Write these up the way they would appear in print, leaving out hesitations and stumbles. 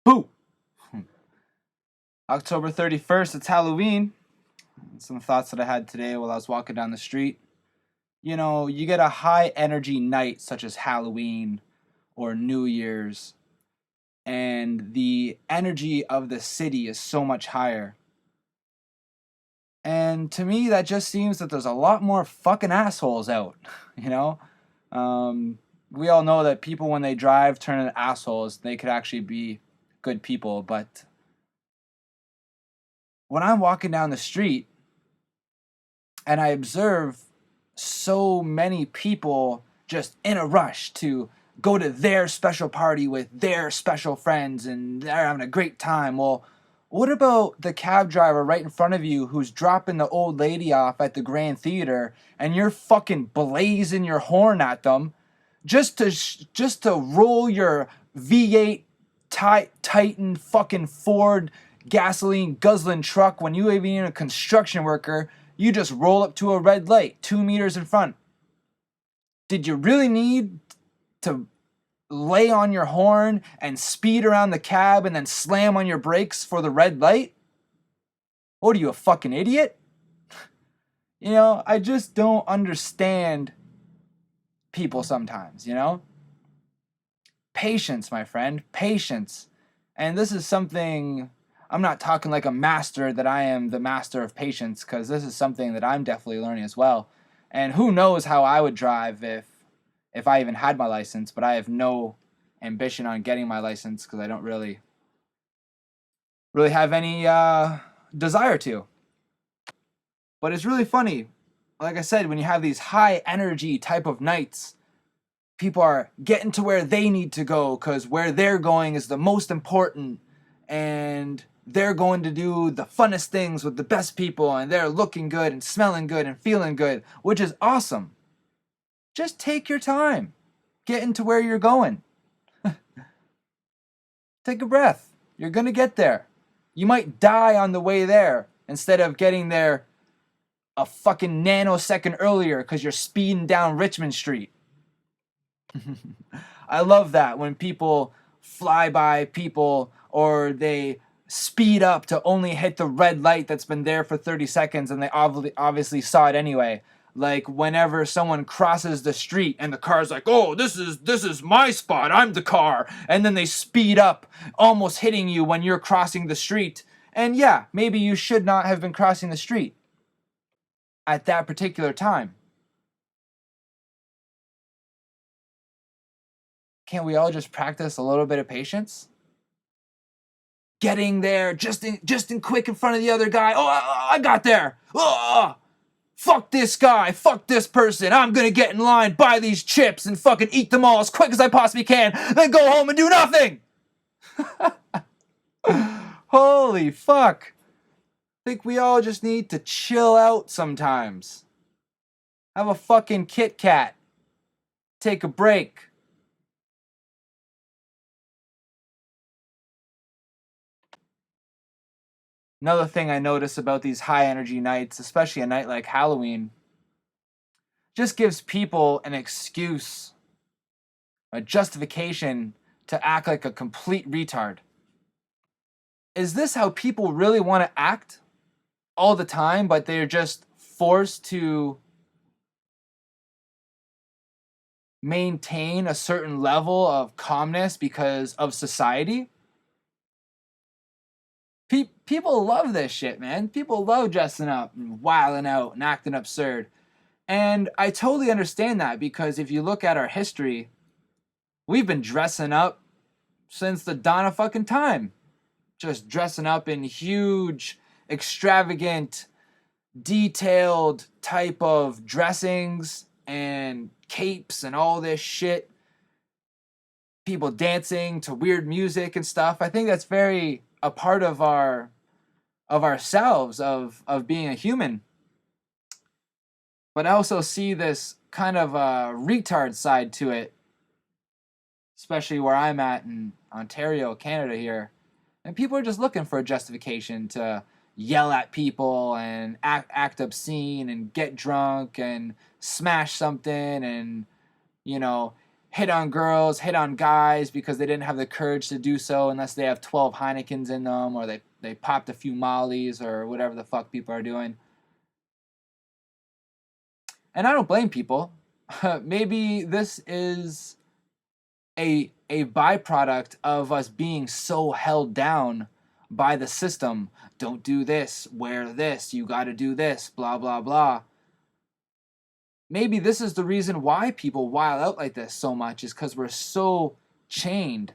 Boo! October 31st, it's Halloween. Some thoughts that I had today while I was walking down the street. You know, you get a high energy night such as Halloween or New Year's, and the energy of the city is so much higher. And to me, that just seems that there's a lot more fucking assholes out, you know? Um, we all know that people, when they drive, turn into assholes. They could actually be good people, but when I'm walking down the street and I observe so many people just in a rush to go to their special party with their special friends and they're having a great time. Well, what about the cab driver right in front of you who's dropping the old lady off at the Grand Theater and you're fucking blazing your horn at them just to roll your V8 Titan fucking Ford gasoline guzzling truck when you even a construction worker, you just roll up to a red light 2 meters in front. Did you really need to lay on your horn and speed around the cab and then slam on your brakes for the red light? What are you, a fucking idiot? You know, I just don't understand people sometimes, you know? Patience, my friend, patience. And this is something, I'm not talking like a master that I am the master of patience, because this is something that I'm definitely learning as well. And who knows how I would drive if I even had my license, but I have no ambition on getting my license because I don't really have any desire to. But it's really funny. Like I said, when you have these high energy type of nights, people are getting to where they need to go because where they're going is the most important, and they're going to do the funnest things with the best people, and they're looking good and smelling good and feeling good, which is awesome. Just take your time. Get into where you're going. Take a breath. You're going to get there. You might die on the way there instead of getting there a fucking nanosecond earlier because you're speeding down Richmond Street. I love that when people fly by people or they speed up to only hit the red light that's been there for 30 seconds and they obviously saw it anyway. Like whenever someone crosses the street and the car's like, "Oh, this is my spot. I'm the car." And then they speed up, almost hitting you when you're crossing the street. And yeah, maybe you should not have been crossing the street at that particular time. Can't we all just practice a little bit of patience? Getting there just in quick in front of the other guy. Oh, I got there. Oh, fuck this guy. Fuck this person. I'm gonna get in line, buy these chips, and fucking eat them all as quick as I possibly can. Then go home and do nothing. Holy fuck. I think we all just need to chill out sometimes. Have a fucking Kit Kat. Take a break. Another thing I notice about these high energy nights, especially a night like Halloween, just gives people an excuse, a justification to act like a complete retard. Is this how people really want to act all the time, but they're just forced to maintain a certain level of calmness because of society? People love this shit, man. People love dressing up and wilding out and acting absurd. And I totally understand that because if you look at our history, we've been dressing up since the dawn of fucking time. Just dressing up in huge, extravagant, detailed type of dressings and capes and all this shit. People dancing to weird music and stuff. I think that's very a part of ourselves, of being a human. But I also see this kind of retard side to it, especially where I'm at in Ontario, Canada here. And people are just looking for a justification to yell at people and act obscene and get drunk and smash something and, you know, hit on girls, hit on guys because they didn't have the courage to do so unless they have 12 Heinekens in them, or they popped a few Mollies or whatever the fuck people are doing. And I don't blame people. Maybe this is a byproduct of us being so held down by the system. Don't do this, wear this, you got to do this, blah blah blah. Maybe this is the reason why people wild out like this so much, is because we're so chained.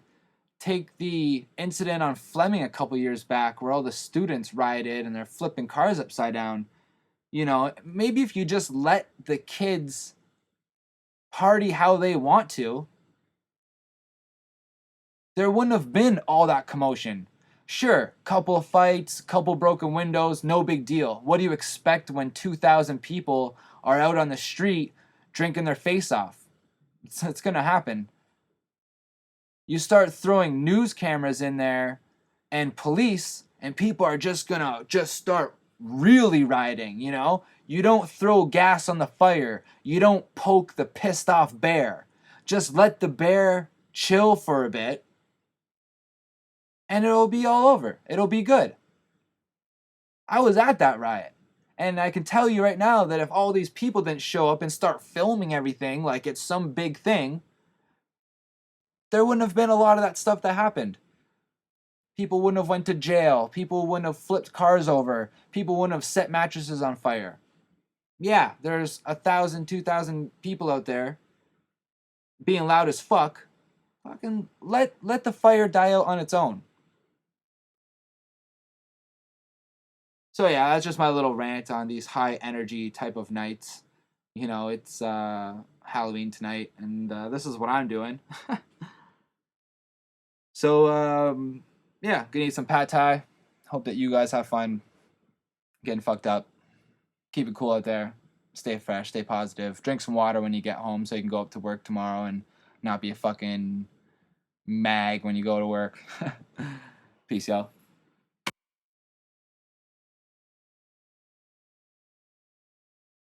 Take the incident on Fleming a couple years back where all the students rioted and they're flipping cars upside down. You know, maybe if you just let the kids party how they want to, there wouldn't have been all that commotion. Sure, couple of fights, couple broken windows, no big deal. What do you expect when 2,000 people are out on the street drinking their face off? It's going to happen. You start throwing news cameras in there and police, and people are just going to just start really rioting, you know? You don't throw gas on the fire. You don't poke the pissed off bear. Just let the bear chill for a bit, and it'll be all over. It'll be good. I was at that riot. And I can tell you right now that if all these people didn't show up and start filming everything like it's some big thing, there wouldn't have been a lot of that stuff that happened. People wouldn't have went to jail. People wouldn't have flipped cars over. People wouldn't have set mattresses on fire. Yeah, there's 1,000, 2,000 people out there being loud as fuck. Fucking let the fire die out on its own. So yeah, that's just my little rant on these high energy type of nights. You know, it's Halloween tonight, and this is what I'm doing. So yeah, gonna eat some pad thai. Hope that you guys have fun getting fucked up. Keep it cool out there. Stay fresh, stay positive. Drink some water when you get home so you can go up to work tomorrow and not be a fucking mag when you go to work. Peace, y'all.